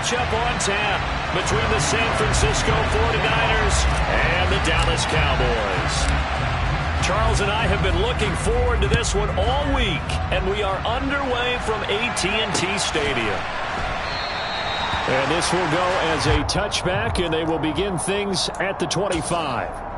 matchup on tap between the San Francisco 49ers and the Dallas Cowboys. Charles and I have been looking forward to this one all week, and we are underway from AT&T Stadium. And this will go as a touchback, and they will begin things at the 25.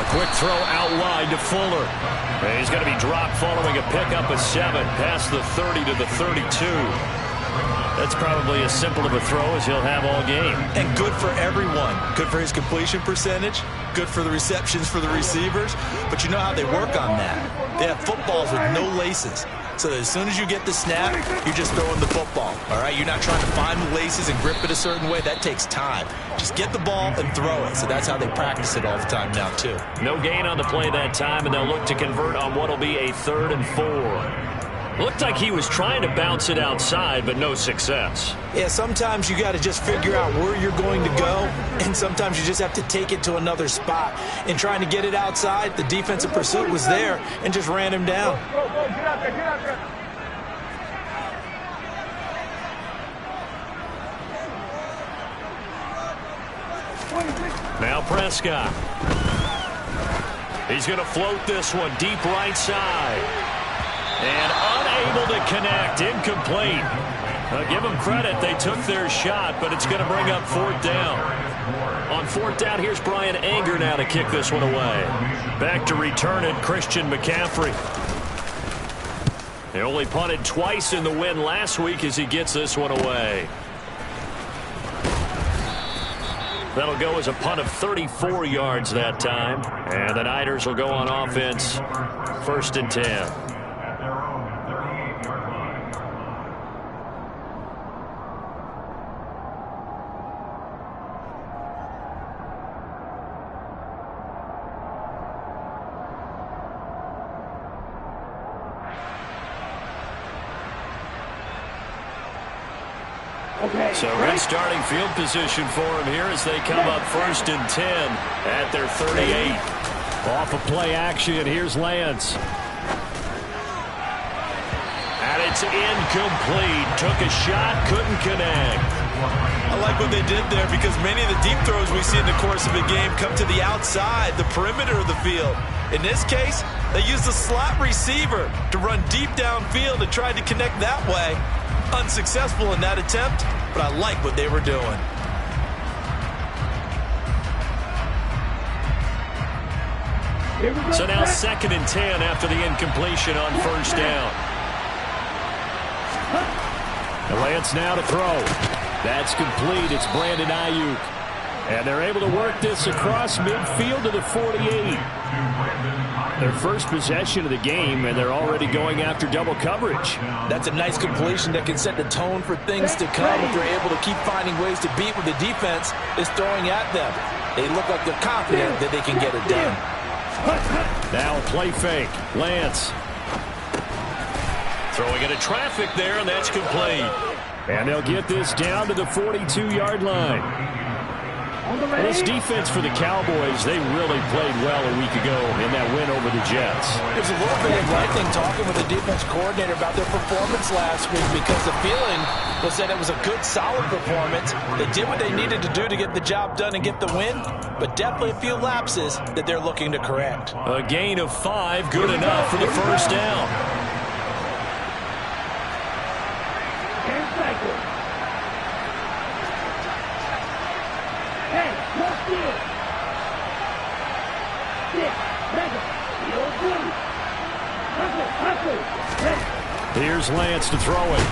Quick throw out wide to Fuller. And he's going to be dropped following a pickup of 7 past the 30 to the 32. That's probably as simple of a throw as he'll have all game. And good for everyone. Good for his completion percentage. Good for the receptions for the receivers. But you know how they work on that. They have footballs with no laces. So that as soon as you get the snap, you're just throwing the football. All right, you're not trying to find the laces and grip it a certain way. That takes time. Just get the ball and throw it. So that's how they practice it all the time now, too. No gain on the play that time, and they'll look to convert on what will be a 3rd and 4. Looked like he was trying to bounce it outside, but no success. Yeah, sometimes you got to just figure out where you're going to go, and sometimes you just have to take it to another spot. In trying to get it outside, the defensive pursuit was there and just ran him down. Now Prescott. He's going to float this one deep right side. And unable to connect. Incomplete. Give them credit. They took their shot, but it's going to bring up 4th down. On 4th down, here's Brian Anger now to kick this one away. Back to return it, Christian McCaffrey. They only punted twice in the win last week as he gets this one away. That'll go as a punt of 34 yards that time. And the Niners will go on offense. 1st and 10. So good starting field position for him here as they come up 1st and 10 at their 38. Off of play action, here's Lance. And it's incomplete. Took a shot, couldn't connect. I like what they did there because many of the deep throws we see in the course of a game come to the outside, the perimeter of the field. In this case, they used the slot receiver to run deep downfield and tried to connect that way. Unsuccessful in that attempt, but I like what they were doing. So now 2nd and 10 after the incompletion on 1st down. Lance now to throw. That's complete. It's Brandon Ayuk. And they're able to work this across midfield to the 48. Their first possession of the game, and they're already going after double coverage. That's a nice completion that can set the tone for things to come if they're able to keep finding ways to beat what the defense is throwing at them. They look like they're confident that they can get it done. Now a play fake. Lance. Throwing into traffic there, and that's complete. And they'll get this down to the 42-yard line. This defense for the Cowboys, they really played well a week ago in that win over the Jets. There's a little bit of lightning talking with the defense coordinator about their performance last week because the feeling was that it was a good, solid performance. They did what they needed to do to get the job done and get the win, but definitely a few lapses that they're looking to correct. A gain of 5, good enough for the 1st down. Here's Lance to throw it.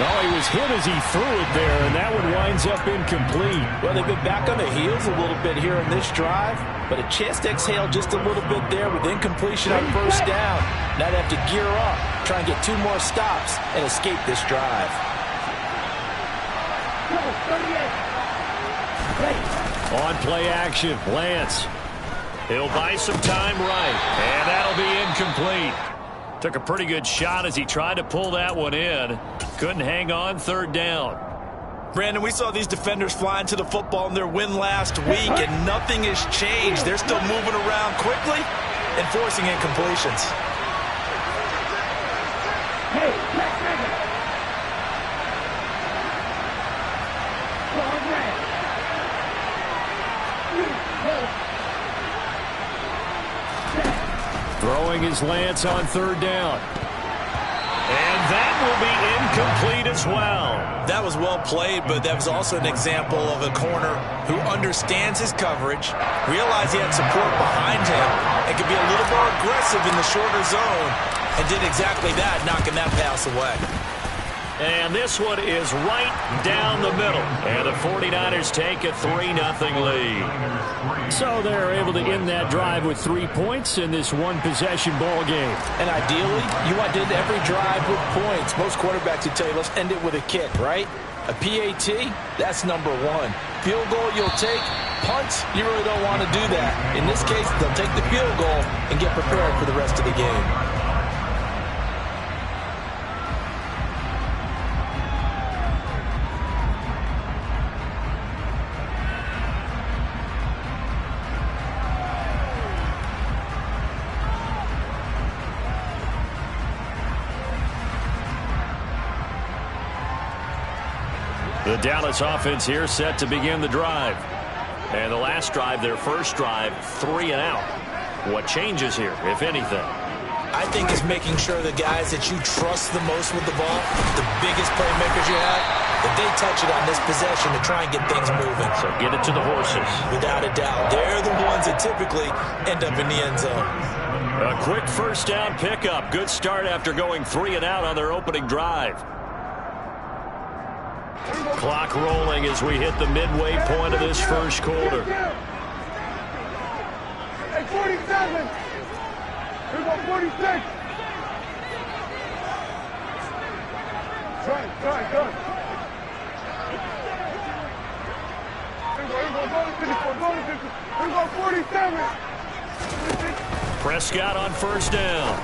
Oh, he was hit as he threw it there, and that one winds up incomplete. Well, they've been back on their heels a little bit here in this drive, but a chance to exhale just a little bit there with incompletion on 1st down. Now they have to gear up, try and get 2 more stops, and escape this drive. On play action, Lance. He'll buy some time right, and that'll be incomplete. Took a pretty good shot as he tried to pull that one in. Couldn't hang on, third down. Brandon, we saw these defenders flying to the football in their win last week, and nothing has changed. They're still moving around quickly and forcing incompletions. Throwing his Lance on third down. And that will be incomplete as well. That was well played, but that was also an example of a corner who understands his coverage, realized he had support behind him, and could be a little more aggressive in the shorter zone, and did exactly that, knocking that pass away. And this one is right down the middle. And the 49ers take a 3-0 lead. So they're able to end that drive with 3 points in this one-possession ball game. And ideally, you want to end every drive with points. Most quarterbacks would tell you, let's end it with a kick, right? A PAT, that's number one. Field goal you'll take. Punts, you really don't want to do that. In this case, they'll take the field goal and get prepared for the rest of the game. The Dallas offense here set to begin the drive. And the last drive, their first drive, 3 and out. What changes here, if anything? I think it's making sure the guys that you trust the most with the ball, the biggest playmakers you have, that they touch it on this possession to try and get things moving. So get it to the horses. Without a doubt. They're the ones that typically end up in the end zone. A quick first down pickup. Good start after going 3 and out on their opening drive. Clock rolling as we hit the midway point of this first quarter. Hey, 47. Here's on 46. Try, go. Here's on 47. Prescott on first down.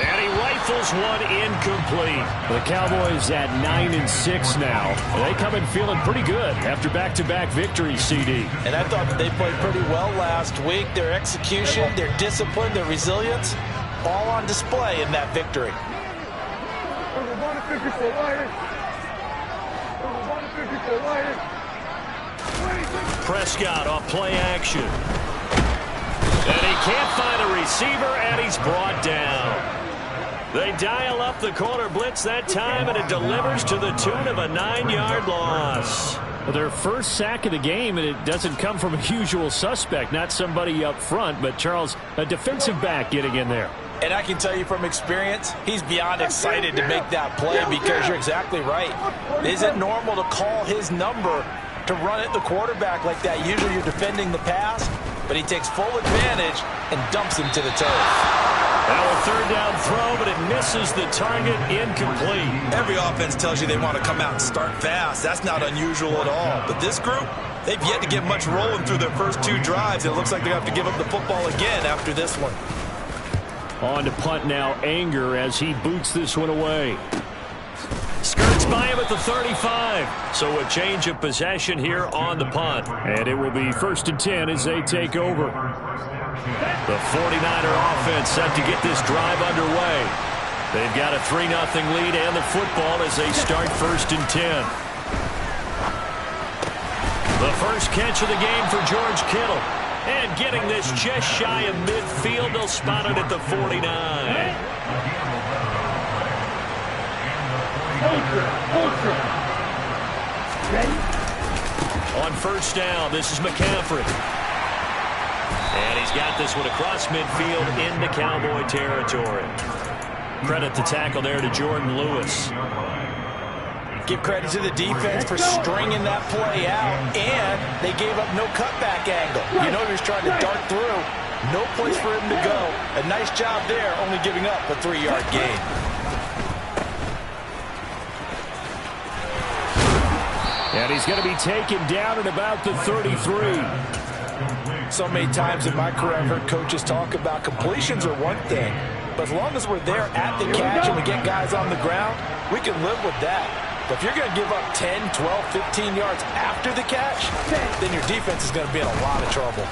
And he rifles one incomplete. The Cowboys at 9-6 now. They come in feeling pretty good after back-to-back victories, CD. And I thought that they played pretty well last week. Their execution, their discipline, their resilience, all on display in that victory. Prescott off play action. And he can't find a receiver, and he's brought down. They dial up the corner blitz that time, and it delivers to the tune of a 9-yard loss. Their first sack of the game, and it doesn't come from a usual suspect, not somebody up front, but Charles, a defensive back getting in there. And I can tell you from experience, he's beyond excited to make that play because you're exactly right. Is it normal to call his number to run at the quarterback like that? Usually you're defending the pass, but he takes full advantage and dumps him to the turf. Now a third down throw, but it misses the target, incomplete. Every offense tells you they want to come out and start fast. That's not unusual at all. But this group, they've yet to get much rolling through their first 2 drives. It looks like they have to give up the football again after this one. On to punt now, Anger as he boots this one away. Skirts by him at the 35. So a change of possession here on the punt. And it will be 1st and 10 as they take over. The 49er offense set to get this drive underway. They've got a 3-0 lead and the football as they start 1st and 10. The first catch of the game for George Kittle. And getting this just shy of midfield, they'll spot it at the 49. On first down, this is McCaffrey. And he's got this one across midfield into Cowboy territory. Credit the tackle there to Jordan Lewis. Give credit to the defense for stringing that play out, and they gave up no cutback angle. You know he was trying to dart through. No place for him to go. A nice job there, only giving up a 3-yard gain. And he's going to be taken down at about the 33. So many times in my career, I've heard coaches talk about completions are one thing, but as long as we're there at the catch and we get guys on the ground, we can live with that. But if you're going to give up 10, 12, 15 yards after the catch, then your defense is going to be in a lot of trouble.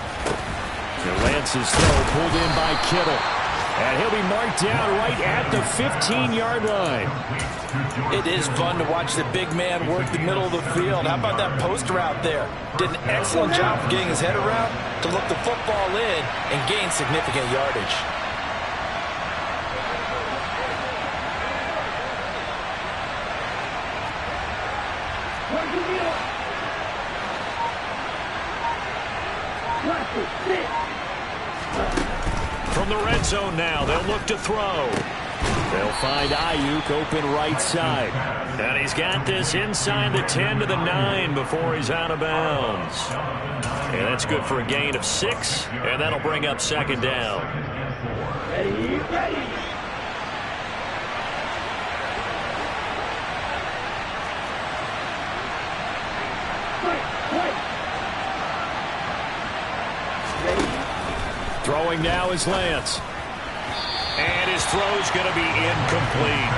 Lance's throw pulled in by Kittle. And he'll be marked down right at the 15-yard line. It is fun to watch the big man work the middle of the field. How about that post route there? Did an excellent job of getting his head around to look the football in and gain significant yardage. From the red zone now, they'll look to throw. They'll find Ayuk open right side. And he's got this inside the 10 to the 9 before he's out of bounds. And that's good for a gain of 6, and that'll bring up second down. Ready. Throwing now is Lance. And his throw's going to be incomplete.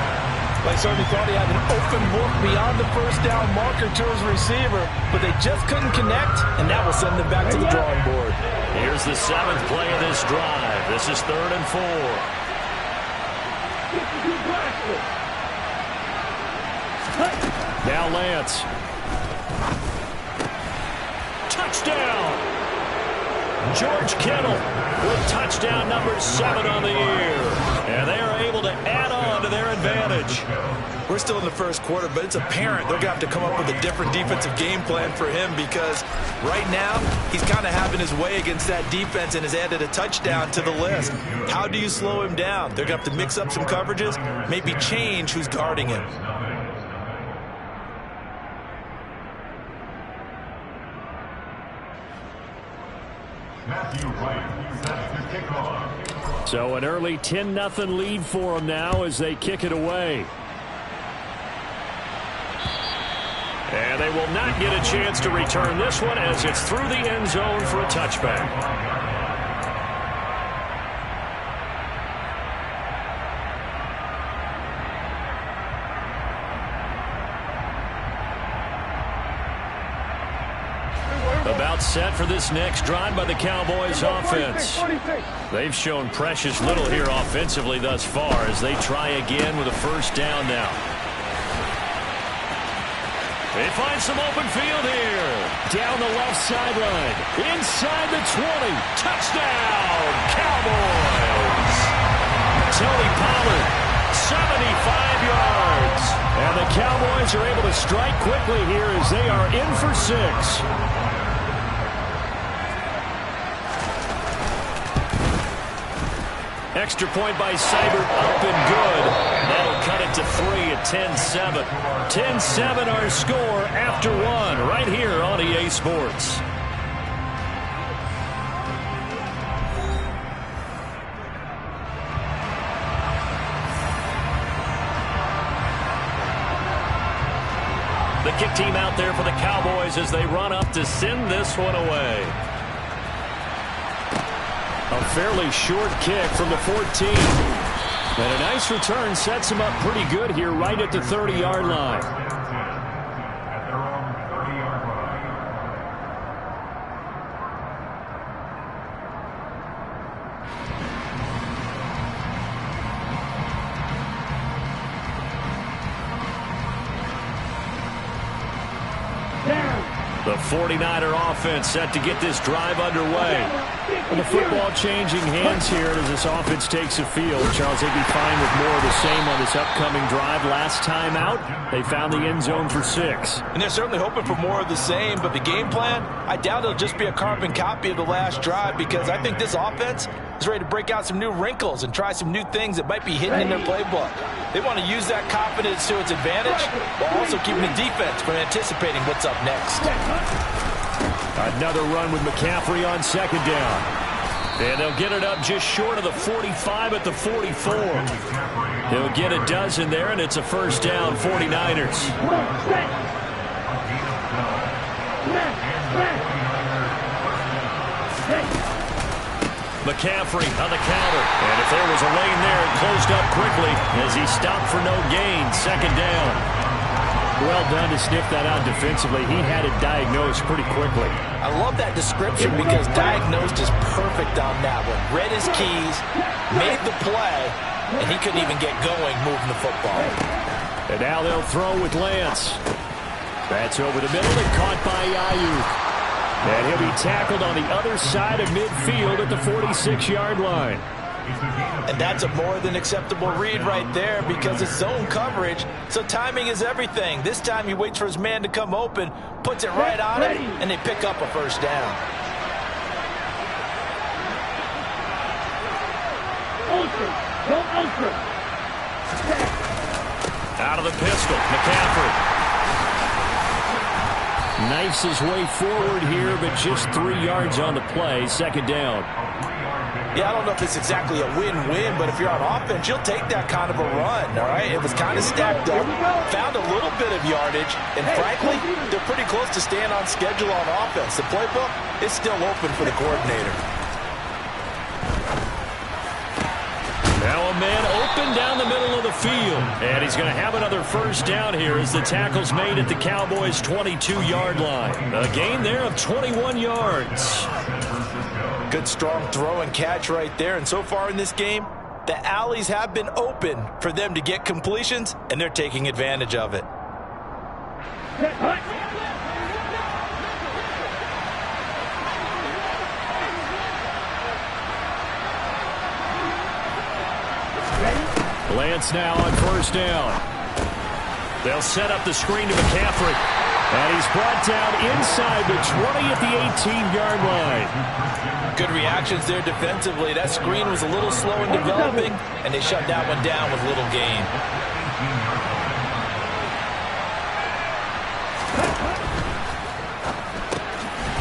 They certainly thought he had an open look beyond the first down marker to his receiver, but they just couldn't connect, and that will send them back to the drawing board. Here's the 7th play of this drive. This is 3rd and 4. Now Lance. Touchdown! George Kittle with touchdown number 7 on the year. And they are able to add on to their advantage. We're still in the first quarter, but it's apparent they're going to have to come up with a different defensive game plan for him because right now he's kind of having his way against that defense and has added a touchdown to the list. How do you slow him down? They're going to have to mix up some coverages, maybe change who's guarding him. So an early 10-0 lead for them now as they kick it away. And they will not get a chance to return this one as it's through the end zone for a touchback. About set for this next drive by the Cowboys offense. They've shown precious little here offensively thus far as they try again with a first down now. They find some open field here. Down the left sideline. Inside the 20. Touchdown, Cowboys. Tony Pollard, 75 yards. And the Cowboys are able to strike quickly here as they are in for 6. Extra point by Seibert, up and good. That'll cut it to 3 at 10-7. 10-7 our score after 1 right here on EA Sports. The kick team out there for the Cowboys as they run up to send this one away. A fairly short kick from the 14. And a nice return sets him up pretty good here right at the 30-yard line. The 49er offense set to get this drive underway. And the football changing hands here as this offense takes the field. Charles, they'd be fine with more of the same on this upcoming drive. Last time out, they found the end zone for 6. And they're certainly hoping for more of the same, but the game plan, I doubt it'll just be a carbon copy of the last drive because I think this offense is ready to break out some new wrinkles and try some new things that might be hidden in their playbook. They want to use that confidence to its advantage while also keeping the defense from anticipating what's up next. Another run with McCaffrey on second down. And they'll get it up just short of the 45 at the 44. They'll get a dozen there, and it's a first down, 49ers. McCaffrey on the counter. And if there was a lane there, it closed up quickly as he stopped for no gain. Second down. Well done to sniff that out defensively. He had it diagnosed pretty quickly. I love that description because diagnosed is perfect on that one. Read his keys, made the play, and he couldn't even get going moving the football. And now they'll throw with Lance. That's over the middle and caught by Ayuk. And he'll be tackled on the other side of midfield at the 46-yard line. And that's a more than acceptable read right there because it's zone coverage, so timing is everything. This time he waits for his man to come open, puts it right on it, and they pick up a first down. Out of the pistol, McCaffrey. Knifes his way forward here, but just 3 yards on the play. Second down. Yeah, I don't know if it's exactly a win-win, but if you're on offense, you'll take that kind of a run, all right? It was kind of stacked up, found a little bit of yardage, and frankly, they're pretty close to staying on schedule on offense. The playbook is still open for the coordinator. Now a man open down the middle of the field. And he's going to have another first down here as the tackle's made at the Cowboys' 22-yard line. A gain there of 21 yards. Good strong throw and catch right there. And so far in this game, the alleys have been open for them to get completions, and they're taking advantage of it. Lance now on first down. They'll set up the screen to McCaffrey. And he's brought down inside the 20 at the 18-yard line. Good reactions there defensively. That screen was a little slow in developing, and they shut that one down with little gain.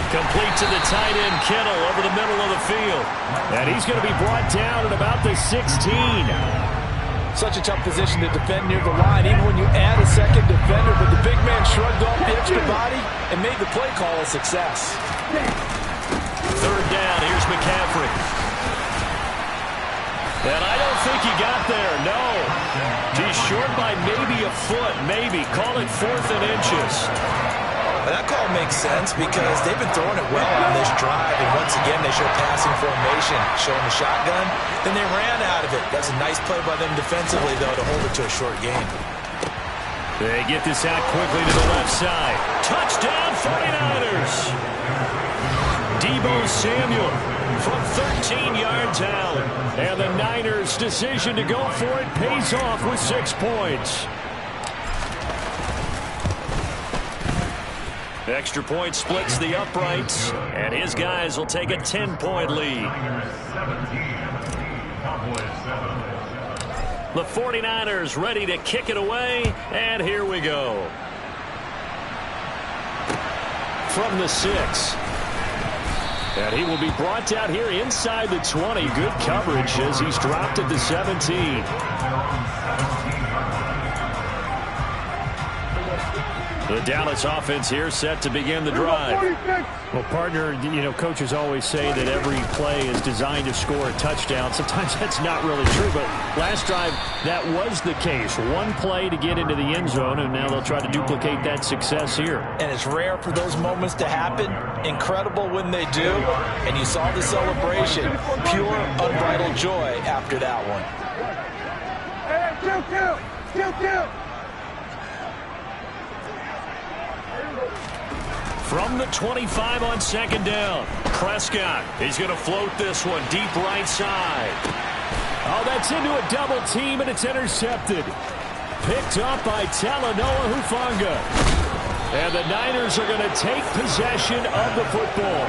Complete to the tight end, Kittle, over the middle of the field. And he's going to be brought down at about the 16. Such a tough position to defend near the line, even when you add a second defender, but the big man shrugged off the extra body and made the play call a success. Third down, here's McCaffrey. And I don't think he got there, no. He's short by maybe a foot, maybe. Call it 4th and inches. That call makes sense because they've been throwing it well on this drive, and once again they show passing formation, showing the shotgun. Then they ran out of it. That's a nice play by them defensively, though, to hold it to a short game. They get this out quickly to the left side. Touchdown, 49ers! Deebo Samuel from 13 yards out. And the Niners' decision to go for it pays off with 6 points. Extra point splits the uprights, and his guys will take a 10-point lead. The 49ers ready to kick it away, and here we go. From the 6. And he will be brought down here inside the 20. Good coverage as he's dropped at the 17. The Dallas offense here set to begin the drive. Well, partner, you know, coaches always say that every play is designed to score a touchdown. Sometimes that's not really true, but last drive, that was the case. One play to get into the end zone, and now they'll try to duplicate that success here. And it's rare for those moments to happen. Incredible when they do. And you saw the celebration. Pure, unbridled joy after that one. Kill. From the 25 on second down, Prescott, he's going to float this one deep right side. Oh, that's into a double team, and it's intercepted. Picked up by Talanoa Hufanga. And the Niners are going to take possession of the football.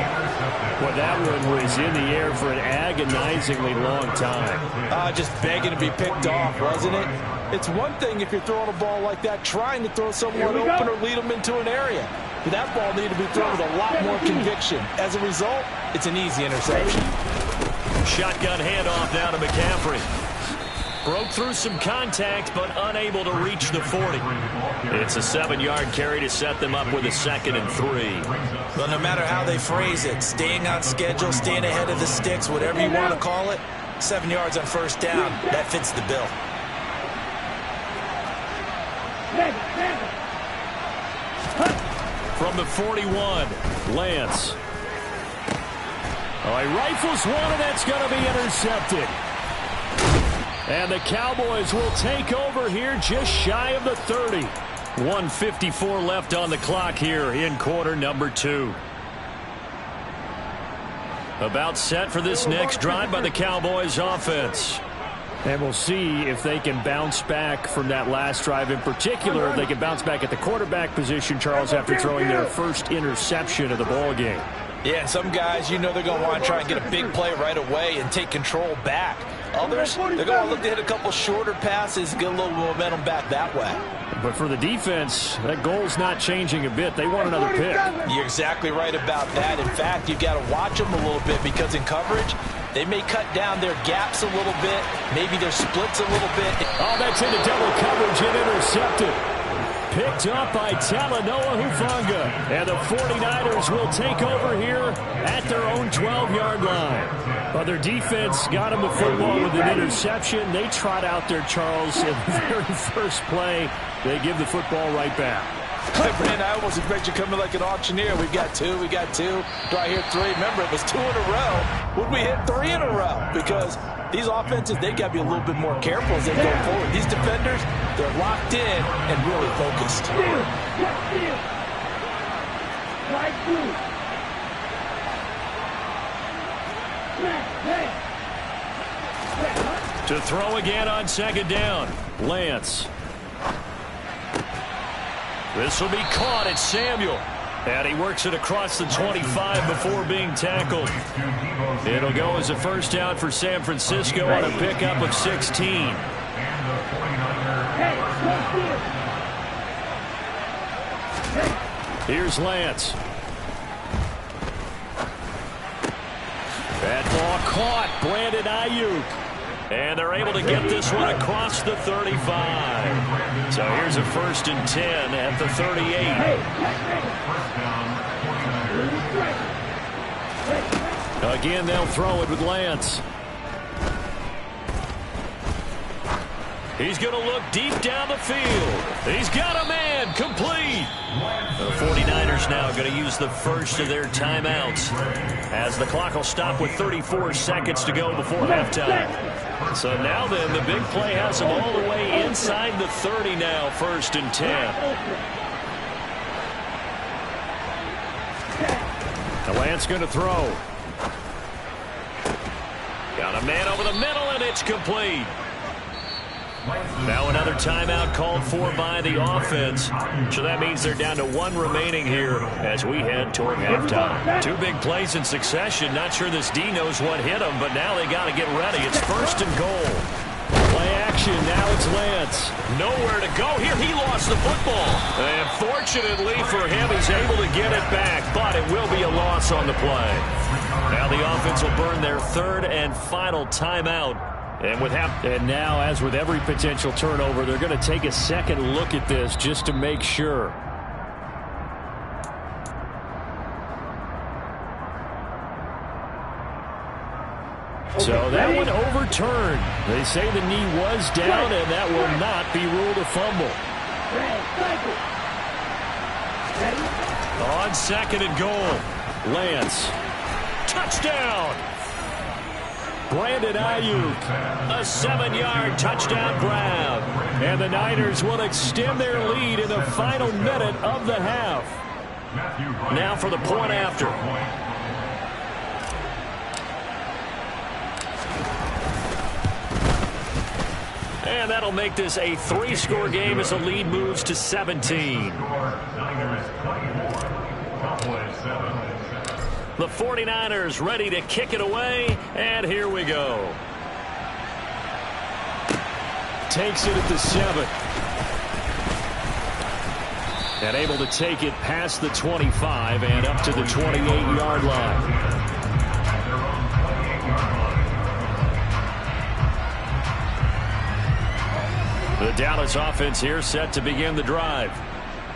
Well, that one was in the air for an agonizingly long time. Just begging to be picked off, wasn't it? It's one thing if you're throwing a ball like that, trying to throw someone open or lead them into an area. But that ball needed to be thrown with a lot more conviction. As a result, it's an easy interception. Shotgun handoff now to McCaffrey. Broke through some contact, but unable to reach the 40. It's a 7-yard carry to set them up with a 2nd and 3. Well, no matter how they phrase it, staying on schedule, staying ahead of the sticks, whatever you want to call it, 7 yards on first down, that fits the bill. From the 41, Lance. Oh, he rifles one, and that's going to be intercepted. And the Cowboys will take over here just shy of the 30. 1:54 left on the clock here in quarter number 2. About set for this next drive by the Cowboys offense. And we'll see if they can bounce back from that last drive in particular. If they can bounce back at the quarterback position, Charles, after throwing their first interception of the ball game. Yeah, some guys, you know they're going to want to try and get a big play right away and take control back. Others, they're going to look to hit a couple shorter passes, get a little momentum back that way. But for the defense, that goal's not changing a bit. They want another pick. You're exactly right about that. In fact, you've got to watch them a little bit because in coverage, they may cut down their gaps a little bit, maybe their splits a little bit. Oh, that's into double coverage and intercepted. Picked up by Talanoa Hufanga. And the 49ers will take over here at their own 12-yard line. But their defense got them the football with an interception. They trot out there, Charles, in the very first play. They give the football right back. Man, I almost expect you coming like an auctioneer. We got two. Do I hear 3? Remember, it was 2 in a row. Would we hit 3 in a row? Because these offenses, they got to be a little bit more careful as they go forward. These defenders, they're locked in and really focused. To throw again on 2nd down, Lance. This will be caught. It's Samuel. And he works it across the 25 before being tackled. It'll go as a first down for San Francisco on a pickup of 16. Here's Lance. That ball caught. Brandon Ayuk. And they're able to get this one across the 35. So here's a 1st and 10 at the 38. Again, they'll throw it with Lance. He's going to look deep down the field. He's got a man. Complete. The 49ers now going to use the first of their timeouts as the clock will stop with 34 seconds to go before halftime. So now then, the big play has them all the way inside the 30 now, 1st and 10. The Lance going to throw. Got a man over the middle, and it's complete. Now another timeout called for by the offense. So that means they're down to 1 remaining here as we head toward halftime. 2 big plays in succession. Not sure this D knows what hit them, but now they got to get ready. It's 1st and goal. Play action. Now it's Lance. Nowhere to go here. He lost the football. And fortunately for him, he's able to get it back, but it will be a loss on the play. Now the offense will burn their 3rd and final timeout. And now, as with every potential turnover, they're going to take a second look at this just to make sure. So that one overturned. They say the knee was down, and that will not be ruled a fumble. On 2nd and goal, Lance. Touchdown! Brandon Ayuk, a 7-yard touchdown grab. And the Niners will extend their lead in the final minute of the half. Now for the point after. And that'll make this a 3-score game as the lead moves to 17. The 49ers ready to kick it away, and here we go. Takes it at the 7. And able to take it past the 25 and up to the 28-yard line. The Dallas offense here set to begin the drive.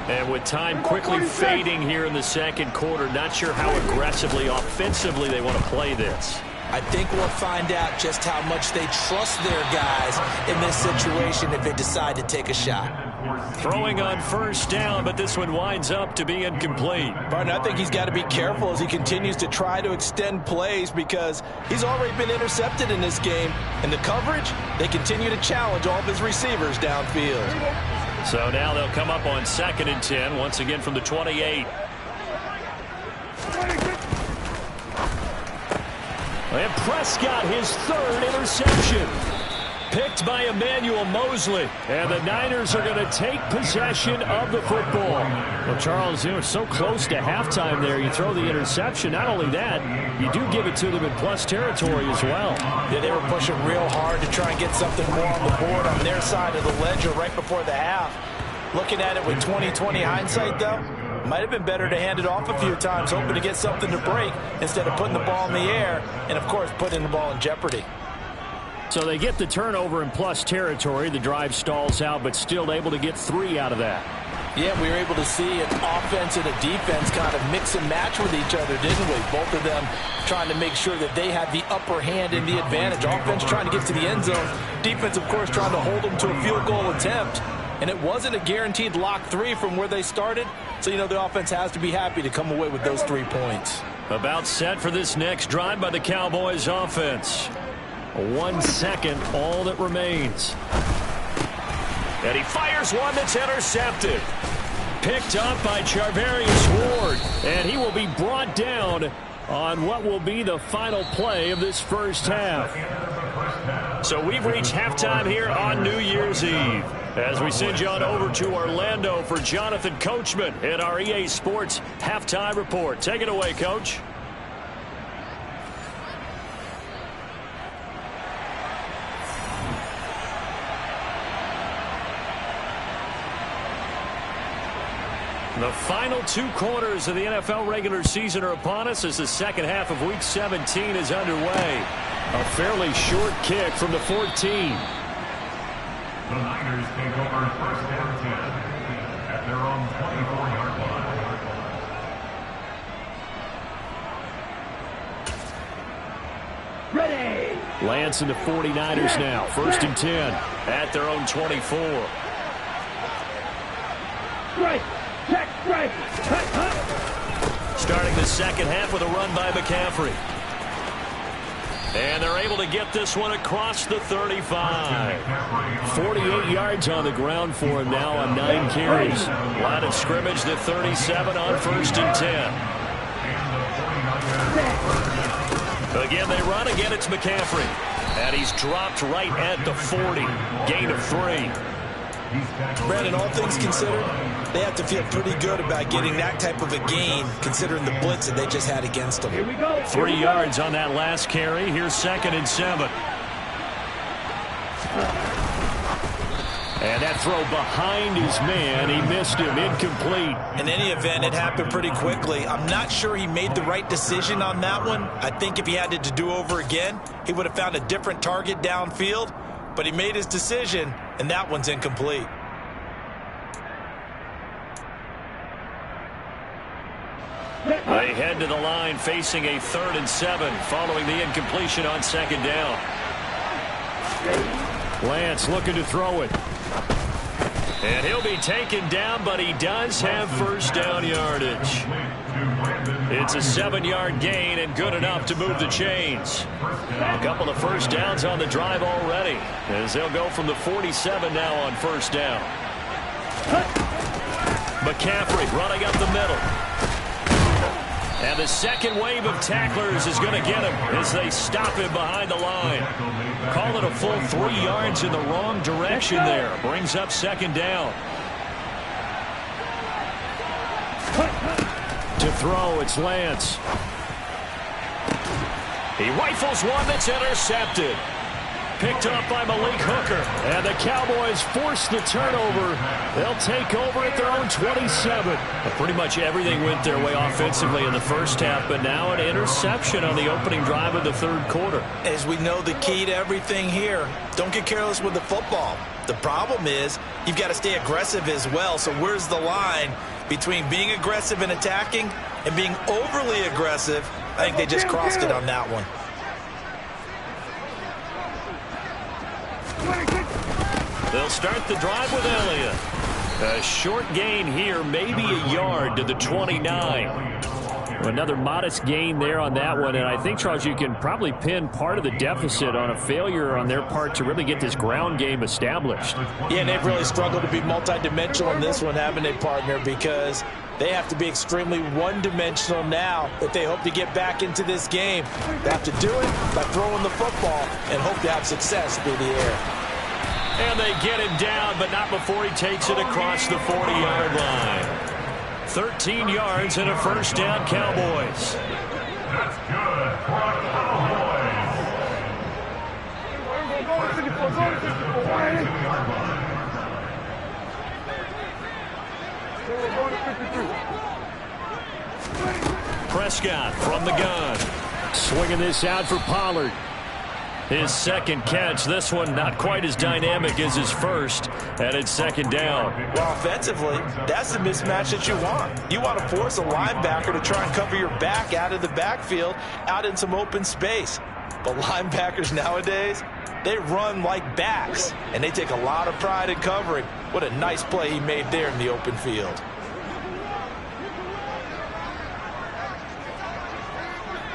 And with time quickly fading here in the second quarter, not sure how aggressively, offensively they want to play this. I think we'll find out just how much they trust their guys in this situation if they decide to take a shot. Throwing on first down, but this one winds up to be incomplete. Barton, I think he's got to be careful as he continues to try to extend plays because he's already been intercepted in this game. And the coverage, they continue to challenge all of his receivers downfield. So now they'll come up on 2nd and 10, once again from the 28. And Prescott, his 3rd interception. Picked by Emmanuel Mosley. And the Niners are going to take possession of the football. Well, Charles, you were so close to halftime there. You throw the interception. Not only that, you do give it to them in plus territory as well. Yeah, they were pushing real hard to try and get something more on the board on their side of the ledger right before the half. Looking at it with 20/20 hindsight, though, might have been better to hand it off a few times, hoping to get something to break instead of putting the ball in the air and, of course, putting the ball in jeopardy. So they get the turnover in plus territory. The drive stalls out, but still able to get 3 out of that. Yeah, we were able to see an offense and a defense kind of mix and match with each other, didn't we? Both of them trying to make sure that they have the upper hand and the advantage. Offense trying to get to the end zone. Defense, of course, trying to hold them to a field goal attempt. And it wasn't a guaranteed lock 3 from where they started. So, you know, the offense has to be happy to come away with those 3 points. About set for this next drive by the Cowboys offense. 1 second, all that remains. And he fires one that's intercepted. Picked up by Charvarius Ward. And he will be brought down on what will be the final play of this first half. So we've reached halftime here on New Year's Eve. As we send you on over to Orlando for Jonathan Coachman in our EA Sports Halftime Report. Take it away, Coach. The final 2 quarters of the NFL regular season are upon us as the second half of Week 17 is underway. A fairly short kick from the 14. The Niners take over first down 10 at their own 24-yard line. Ready. Lance and the 49ers now. 1st and 10. At their own 24. Right. Check, right. Starting the second half with a run by McCaffrey. And they're able to get this one across the 35. 48 yards on the ground for him now on 9 carries. Line of scrimmage, the 37 on 1st and 10. Again, they run. Again, it's McCaffrey. And he's dropped right at the 40. Gain of 3. Brandon, all things considered, they have to feel pretty good about getting that type of a gain considering the blitz that they just had against them. Here we go. 3 yards on that last carry. Here's 2nd and 7. And that throw behind his man. He missed him. Incomplete. In any event, it happened pretty quickly. I'm not sure he made the right decision on that one. I think if he had it to do over again, he would have found a different target downfield. But he made his decision, and that one's incomplete. They head to the line facing a 3rd and 7 following the incompletion on 2nd down. Lance looking to throw it. And he'll be taken down, but he does have first down yardage. It's a 7-yard gain and good enough to move the chains. A couple of first downs on the drive already as they'll go from the 47 now on 1st down. McCaffrey running up the middle. And the second wave of tacklers is going to get him as they stop him behind the line. Call it a full 3 yards in the wrong direction there. Brings up 2nd down. To throw, it's Lance. He rifles one that's intercepted. picked up by Malik Hooker. And the Cowboys force the turnover. They'll take over at their own 27. Well, pretty much everything went their way offensively in the first half, but now an interception on the opening drive of the third quarter. As we know, the key to everything here, don't get careless with the football. The problem is you've got to stay aggressive as well. So where's the line between being aggressive and attacking and being overly aggressive? I think they just crossed it on that one. They'll start the drive with Elliott. A short gain here, maybe a yard to the 29. Another modest gain there on that one, and I think, Charles, you can probably pin part of the deficit on a failure on their part to really get this ground game established. Yeah, and they've really struggled to be multidimensional in this one, haven't they, partner? Because they have to be extremely one-dimensional now if they hope to get back into this game. They have to do it by throwing the football and hope to have success through the air. And they get him down, but not before he takes it across the 40-yard line. 13 yards and a first down, Cowboys. That's good for a Cowboys. Prescott from the gun. Swinging this out for Pollard. His second catch. This one not quite as dynamic as his first, and it's second down. Well, offensively, that's the mismatch that you want. You want to force a linebacker to try and cover your back out of the backfield, out in some open space. But linebackers nowadays, they run like backs, and they take a lot of pride in covering. What a nice play he made there in the open field.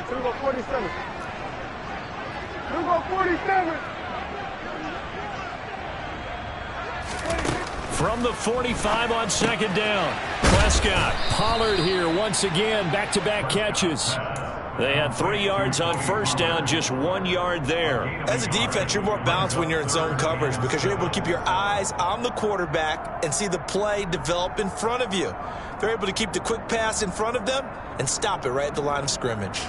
Go 47. Go 47. From the 45 on second down. Prescott. Pollard here once again, back-to-back catches. They had 3 yards on first down, just 1 yard there. As a defense, you're more balanced when you're in zone coverage because you're able to keep your eyes on the quarterback and see the play develop in front of you. They're able to keep the quick pass in front of them and stop it right at the line of scrimmage.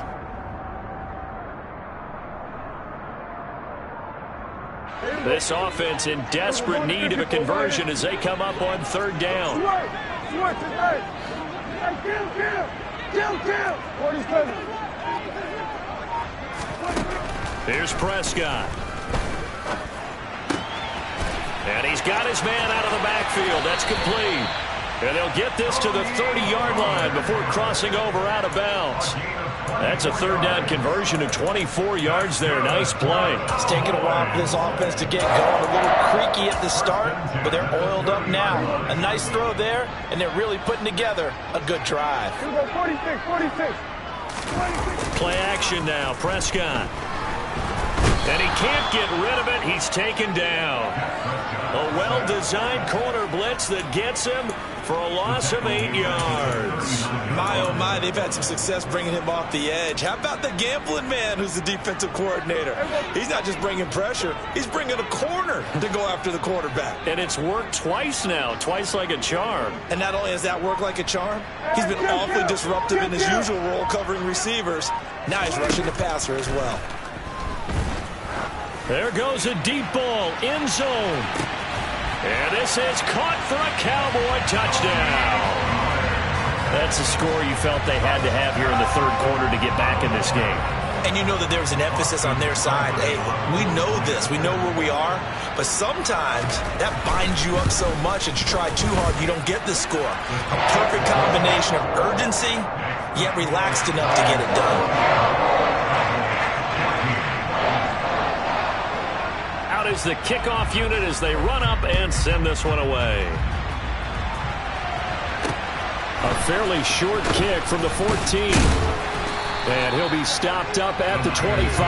This offense in desperate need of a conversion as they come up on third down. Here's Prescott. And he's got his man out of the backfield. That's complete. And they'll get this to the 30-yard line before crossing over out of bounds. That's a third down conversion of 24 yards there. Nice play. It's taken a while for this offense to get going. A little creaky at the start, but they're oiled up now. A nice throw there, and they're really putting together a good drive. 46. Play action now. Prescott. And he can't get rid of it. He's taken down. A well-designed corner blitz that gets him for a loss of 8 yards. My, oh my, they've had some success bringing him off the edge. How about the gambling man who's the defensive coordinator? He's not just bringing pressure, he's bringing a corner to go after the quarterback. And it's worked twice now, twice like a charm. And not only has that worked like a charm, he's been awfully disruptive in his usual role covering receivers. Now he's rushing the passer as well. There goes a deep ball, end zone. And this is caught for a Cowboy touchdown. That's a score you felt they had to have here in the third quarter to get back in this game. And you know that there was an emphasis on their side. Hey, we know this. We know where we are. But sometimes that binds you up so much that you try too hard, you don't get the score. A perfect combination of urgency, yet relaxed enough to get it done. Is the kickoff unit as they run up and send this one away. A fairly short kick from the 14. And he'll be stopped up at the 25.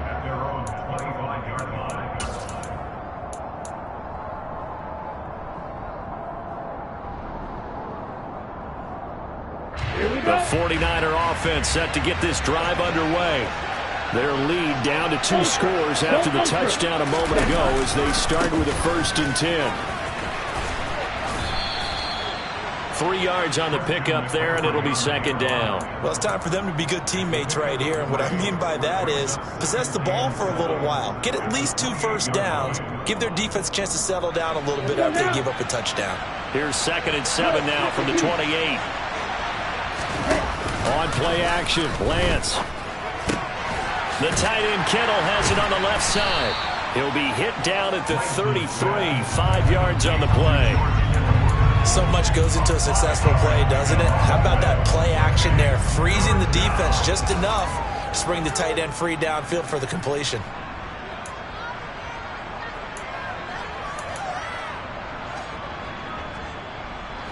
At their own 25-yard line. The 49er offense set to get this drive underway. Their lead down to 2 scores after the touchdown a moment ago as they start with a 1st and 10. 3 yards on the pickup there, and it'll be second down. Well, it's time for them to be good teammates right here. And what I mean by that is possess the ball for a little while. Get at least 2 first downs. Give their defense a chance to settle down a little bit after they give up a touchdown. Here's 2nd and 7 now from the 28. On play action, Lance. The tight end Kittle has it on the left side. He'll be hit down at the 33, 5 yards on the play. So much goes into a successful play, doesn't it? How about that play action there? Freezing the defense just enough to bring the tight end free downfield for the completion.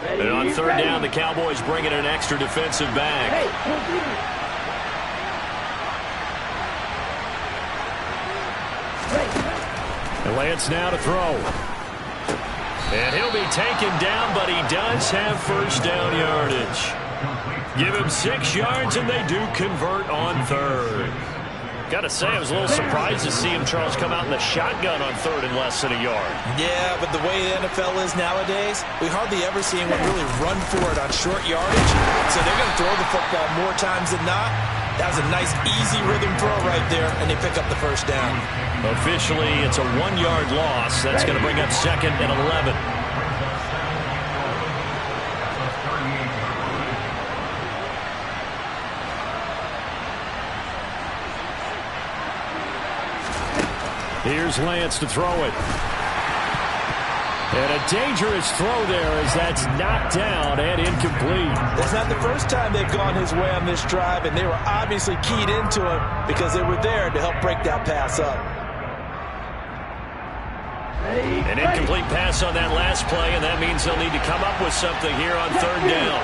And on 3rd down, the Cowboys bring in an extra defensive back. And Lance now to throw. And he'll be taken down, but he does have first down yardage. Give him 6 yards, and they do convert on 3rd. Got to say, I was a little surprised to see him, Charles, come out in the shotgun on 3rd and less than a yard. Yeah, but the way the NFL is nowadays, we hardly ever see anyone really run for it on short yardage. So they're going to throw the football more times than not. That was a nice, easy rhythm throw right there, and they pick up the first down. Officially, it's a 1-yard loss. That's going to bring up 2nd and 11. Here's Lance to throw it. And a dangerous throw there as that's knocked down and incomplete. It's not the first time they've gone his way on this drive, and they were obviously keyed into him because they were there to help break that pass up. An incomplete pass on that last play, and that means they'll need to come up with something here on 3rd down.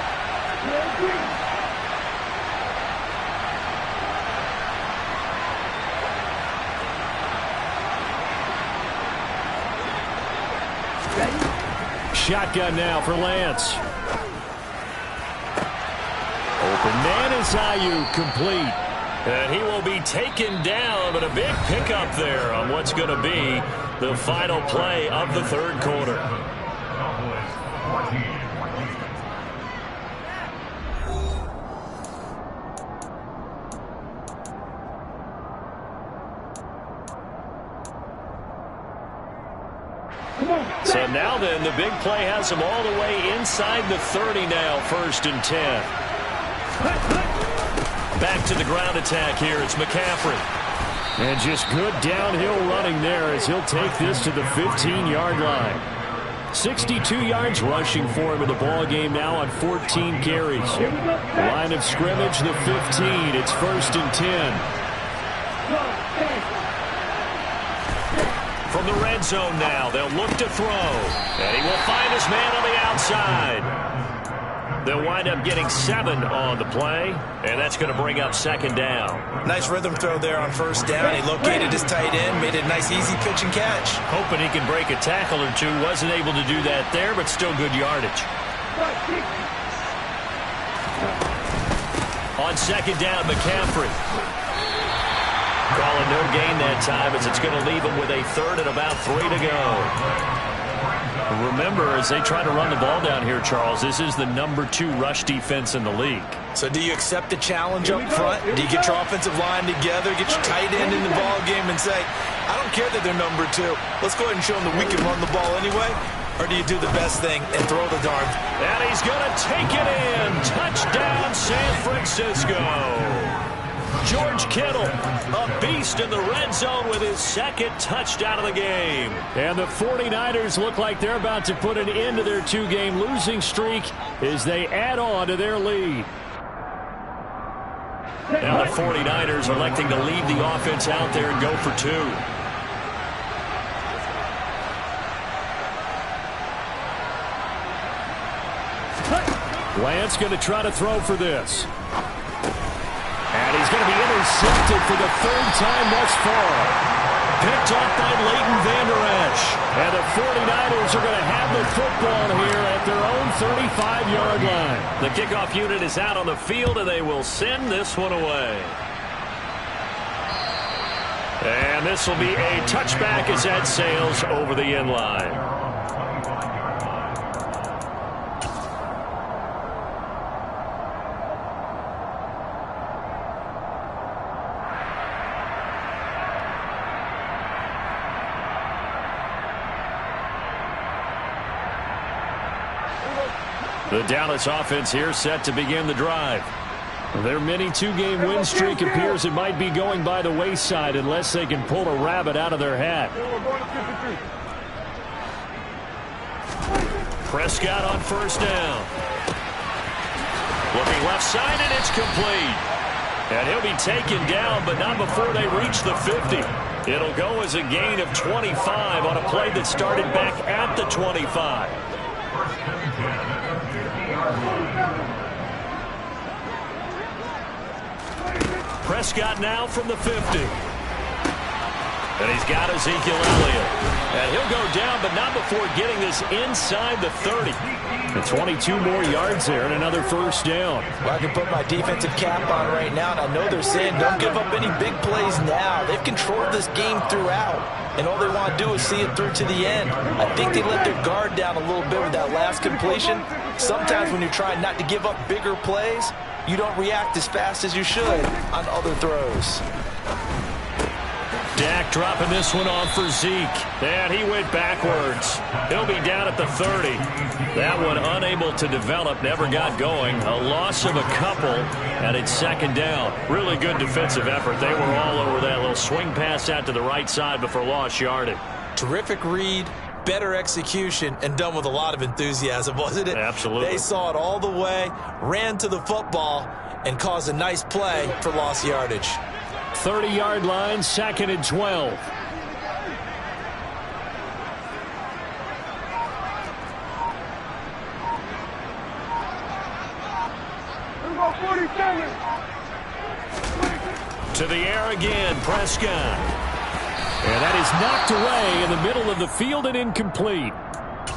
Shotgun now for Lance. Open man is Ayuk, complete. And he will be taken down, but a big pickup there on what's going to be the final play of the 3rd quarter. So now then, the big play has them all the way inside the 30 now, 1st and 10. Back to the ground attack here. It's McCaffrey. And just good downhill running there as he'll take this to the 15-yard line. 62 yards rushing for him in the ball game now on 14 carries. Line of scrimmage, the 15. It's 1st and 10. From the red zone now, they'll look to throw. And he will find his man on the outside. They'll wind up getting 7 on the play, and that's going to bring up 2nd down. Nice rhythm throw there on 1st down. He located his tight end, made a nice easy pitch and catch. Hoping he can break a tackle or two. Wasn't able to do that there, but still good yardage. On 2nd down, McCaffrey. Calling no gain that time as it's going to leave him with a 3rd and about 3 to go. Remember, as they try to run the ball down here, Charles, this is the number 2 rush defense in the league. So do you accept the challenge up front? Do you get your offensive line together, get your tight end in the ball game and say, I don't care that they're number 2. Let's go ahead and show them that we can run the ball anyway? Or do you do the best thing and throw the darn? And he's going to take it in. Touchdown, San Francisco. George Kittle, a beast in the red zone with his 2nd touchdown of the game. And the 49ers look like they're about to put an end to their 2-game losing streak as they add on to their lead. Now the 49ers electing to leave the offense out there and go for 2. Lance going to try to throw for this. And he's going to be intercepted for the 3rd time thus far. Picked off by Leighton Vander Esch. And the 49ers are going to have the football here at their own 35-yard line. The kickoff unit is out on the field, and they will send this one away. And this will be a touchback as that sails over the end line. The Dallas offense here set to begin the drive. Their mini two-game win streak appears it might be going by the wayside unless they can pull a rabbit out of their hat. Prescott on first down. Looking left side, and it's complete. And he'll be taken down, but not before they reach the 50. It'll go as a gain of 25 on a play that started back at the 25. Prescott now from the 50. And he's got Ezekiel Elliott. And he'll go down, but not before getting this inside the 30. And 22 more yards there and another first down. Well, I can put my defensive cap on right now, and I know they're saying don't give up any big plays now. They've controlled this game throughout, and all they want to do is see it through to the end. I think they let their guard down a little bit with that last completion. Sometimes when you're trying not to give up bigger plays, you don't react as fast as you should on other throws. Dak dropping this one off for Zeke. And he went backwards. He'll be down at the 30. That one unable to develop, never got going. A loss of a couple, and it's second down. Really good defensive effort. They were all over that little swing pass out to the right side before lost yardage. Terrific read, better execution, and done with a lot of enthusiasm, wasn't it? Absolutely. They saw it all the way, ran to the football, and caused a nice play for lost yardage. 30-yard line, 2nd and 12. To the air again, Prescott. And that is knocked away in the middle of the field and incomplete.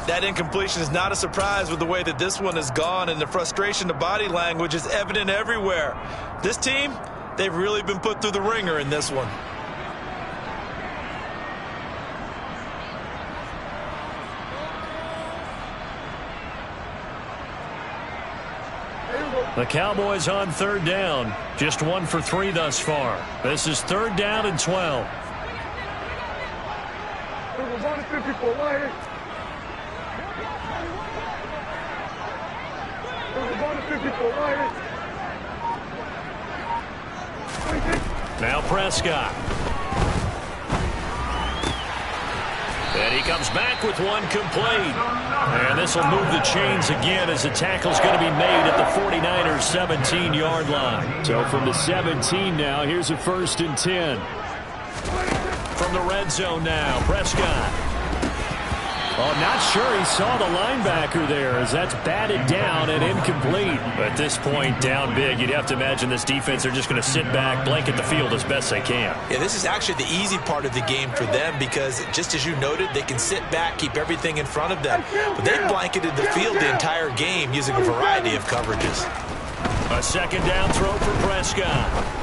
That incompletion is not a surprise with the way that this one has gone, and the frustration, the body language is evident everywhere. This team, they've really been put through the ringer in this one. The Cowboys on third down. Just 1 for 3 thus far. This is 3rd down and 12. Now Prescott. And he comes back with one complete. And this will move the chains again as the tackle's going to be made at the 49ers 17-yard line. So from the 17 now, here's a 1st and 10. From the red zone now, Prescott. Oh, not sure he saw the linebacker there as that's batted down and incomplete. At this point, down big, you'd have to imagine this defense are just going to sit back, blanket the field as best they can. Yeah, this is actually the easy part of the game for them because, just as you noted, they can sit back, keep everything in front of them. But they've blanketed the field the entire game using a variety of coverages. A 2nd down throw for Prescott.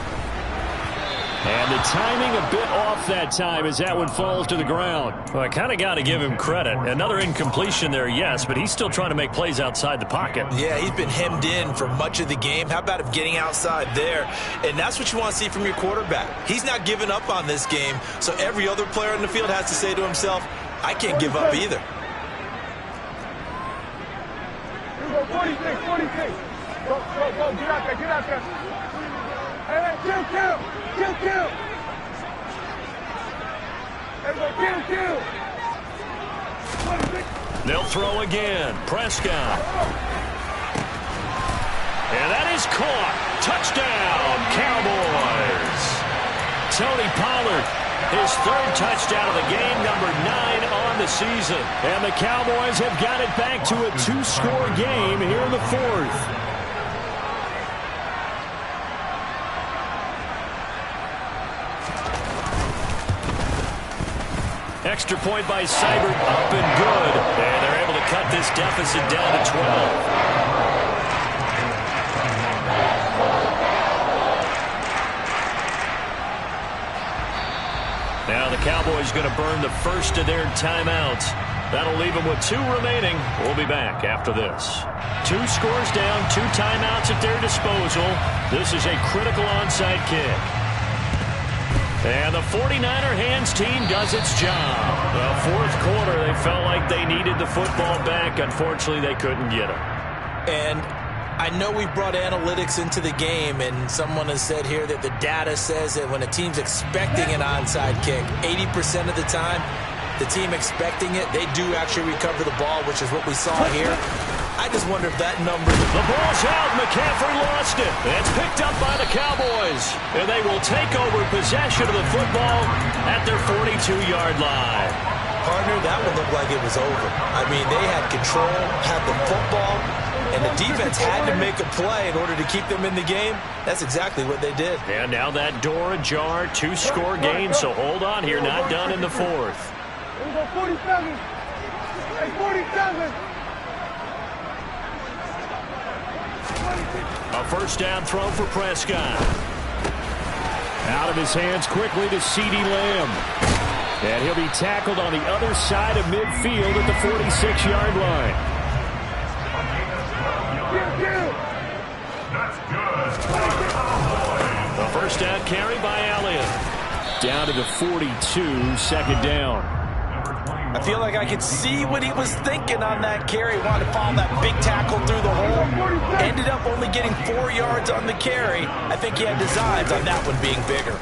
And the timing a bit off that time as that one falls to the ground. Well, I kind of got to give him credit. Another incompletion there, yes, but he's still trying to make plays outside the pocket. Yeah, he's been hemmed in for much of the game. How about him getting outside there? And that's what you want to see from your quarterback. He's not giving up on this game, so every other player in the field has to say to himself, I can't give up either. 46. Go, get out there. Hey, kill. Kill. They'll throw again. Prescott. And that is caught. Touchdown, Cowboys. Tony Pollard, his 3rd touchdown of the game, number 9 on the season. And the Cowboys have got it back to a 2-score game here in the 4th. Extra point by Seibert, up and good. And they're able to cut this deficit down to 12. Now the Cowboys going to burn the first of their timeouts. That'll leave them with 2 remaining. We'll be back after this. 2 scores down, 2 timeouts at their disposal. This is a critical onside kick. And the 49er hands team does its job. The 4th quarter, they felt like they needed the football back. Unfortunately, they couldn't get it. And I know we brought analytics into the game, and someone has said here that the data says that when a team's expecting an onside kick, 80% of the time, the team expecting it, they do actually recover the ball, which is what we saw here. I just wonder if that number... The ball's out. McCaffrey lost it. It's picked up by the Cowboys. And they will take over possession of the football at their 42-yard line. Partner, that one looked like it was over. I mean, they had control, had the football, and the defense had to make a play in order to keep them in the game. That's exactly what they did. And now that door ajar, 2-score game, so hold on here, not done in the fourth. Here we go, 47. Hey, 47. A first down throw for Prescott. Out of his hands quickly to CeeDee Lamb. And he'll be tackled on the other side of midfield at the 46-yard line. A first down carry by Elliott. Down to the 42, second down. I feel like I could see what he was thinking on that carry. Wanted to follow that big tackle through the hole. Ended up only getting 4 yards on the carry. I think he had designs on that one being bigger.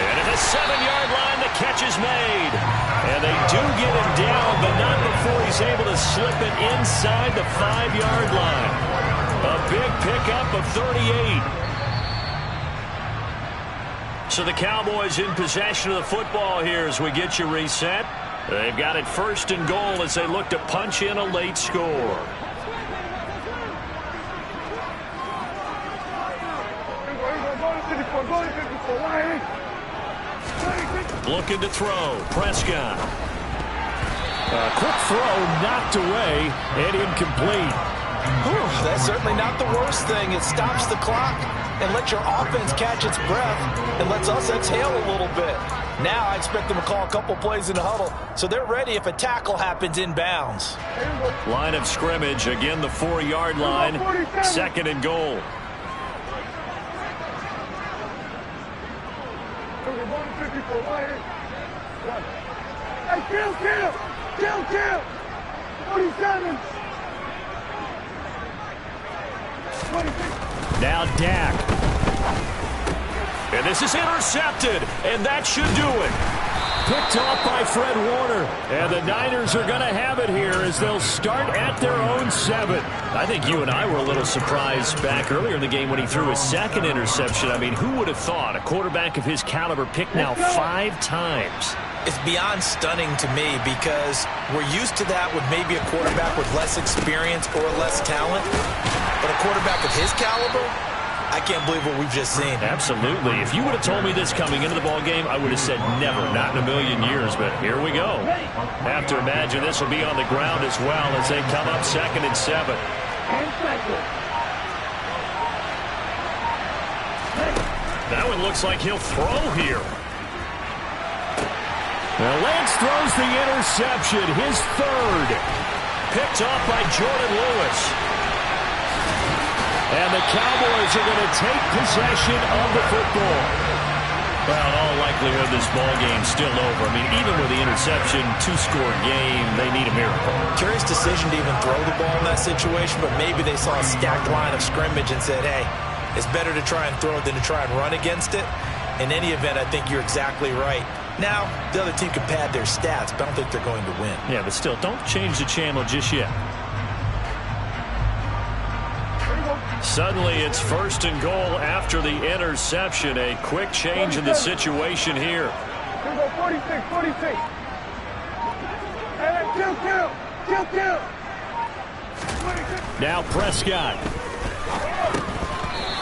And at the 7-yard line, the catch is made. And they do get him down, but not before he's able to slip it inside the 5-yard line. A big pickup of 38. So the Cowboys in possession of the football here as we get you reset. They've got it first and goal as they look to punch in a late score. Looking to throw. Prescott. A quick throw knocked away and incomplete. Whew, that's certainly not the worst thing. It stops the clock and lets your offense catch its breath and lets us exhale a little bit. Now I expect them to call a couple plays in the huddle so they're ready if a tackle happens inbounds. Line of scrimmage, again the 4-yard line, second and goal. Hey, kill! 47! Now Dak. And this is intercepted, and that should do it. Picked off by Fred Warner. And the Niners are going to have it here as they'll start at their own 7. I think you and I were a little surprised back earlier in the game when he threw his second interception. I mean, who would have thought a quarterback of his caliber picked now 5 times? It's beyond stunning to me because we're used to that with maybe a quarterback with less experience or less talent. But a quarterback of his caliber, I can't believe what we've just seen. Absolutely. If you would have told me this coming into the ball game, I would have said never, not in a million years. But here we go. Have to imagine this will be on the ground as well as they come up second and 7. That one looks like he'll throw here. Well, Lance throws the interception, his 3rd. Picked off by Jordan Lewis. And the Cowboys are going to take possession of the football. Well, in all likelihood, this ball game's still over. I mean, even with the interception, 2-score game, they need a miracle. Curious decision to even throw the ball in that situation, but maybe they saw a stacked line of scrimmage and said, hey, it's better to try and throw it than to try and run against it. In any event, I think you're exactly right. Now, the other team can pad their stats, but I don't think they're going to win. Yeah, but still, don't change the channel just yet. Suddenly, it's first and goal after the interception. A quick change in the situation here. Here we go, 46. Hey, kill. 26. Now Prescott.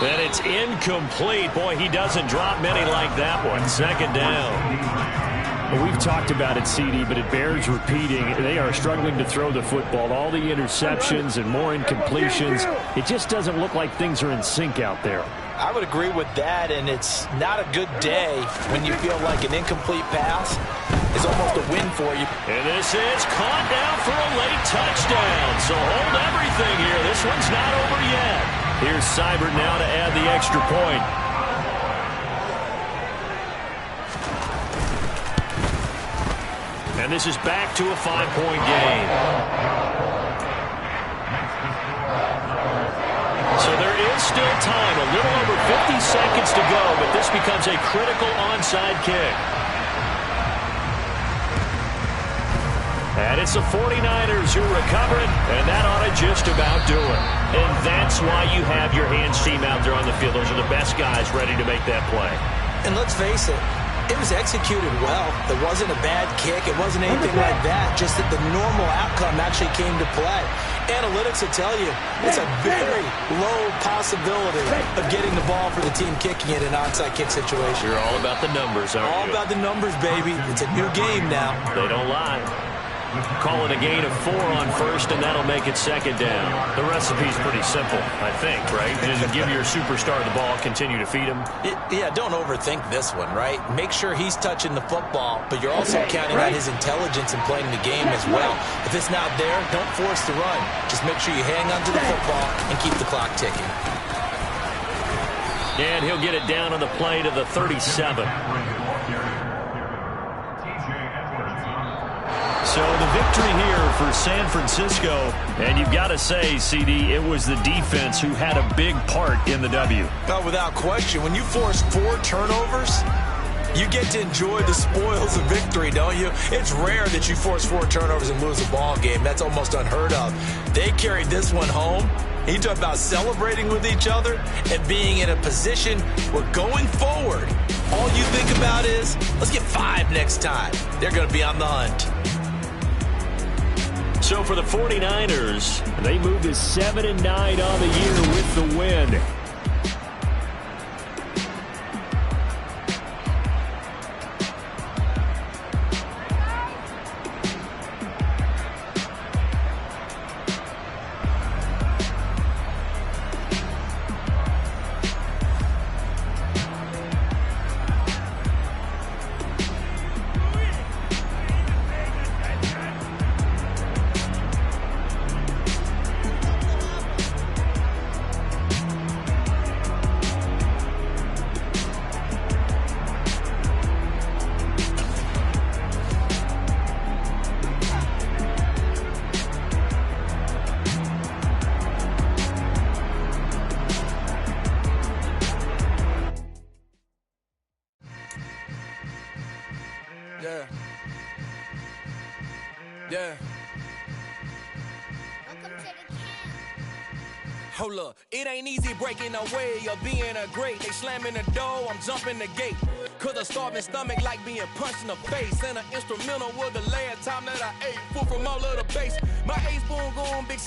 And it's incomplete. Boy, he doesn't drop many like that one. Second down. Well, we've talked about it, CD, but it bears repeating. They are struggling to throw the football. All the interceptions and more incompletions. It just doesn't look like things are in sync out there. I would agree with that, and it's not a good day when you feel like an incomplete pass is almost a win for you. And this is caught down for a late touchdown. So hold everything here. This one's not over yet. Here's Seibert now to add the extra point. And And this is back to a 5-point game. So there is still time, a little over 50 seconds to go, but this becomes a critical onside kick. And it's the 49ers who recover it, and that ought to just about do it. And that's why you have your hands team out there on the field. Those are the best guys ready to make that play. And let's face it, it was executed well. It wasn't a bad kick. It wasn't anything like that. Just that the normal outcome actually came to play. Analytics will tell you it's a very low possibility of getting the ball for the team kicking it in an onside kick situation. You're all about the numbers, aren't you? All about the numbers, baby. It's a new game now. They don't lie. Call it a gain of 4 on first, and that'll make it second down. The recipe's pretty simple, I think, right? Just give your superstar the ball, continue to feed him. Yeah, don't overthink this one, right? Make sure he's touching the football, but you're also counting on his intelligence in playing the game as well. If it's not there, don't force the run. Just make sure you hang on to the football and keep the clock ticking. And he'll get it down on the play to the 37. So the victory here for San Francisco, and you've got to say, CD, it was the defense who had a big part in the W. No, without question. When you force 4 turnovers, you get to enjoy the spoils of victory, don't you? It's rare that you force 4 turnovers and lose a ball game. That's almost unheard of. They carried this one home. You talk about celebrating with each other and being in a position where going forward, all you think about is, let's get 5 next time. They're going to be on the hunt. So for the 49ers, they move to 7-9 on the year with the win. Yeah. Hold up, it ain't easy breaking away or being a great. They slamming the door, I'm jumping the gate. Cause a starving stomach like being punched in the face. And an instrumental was the last time that I ate. Food from all of the bass. My ace spoon going big.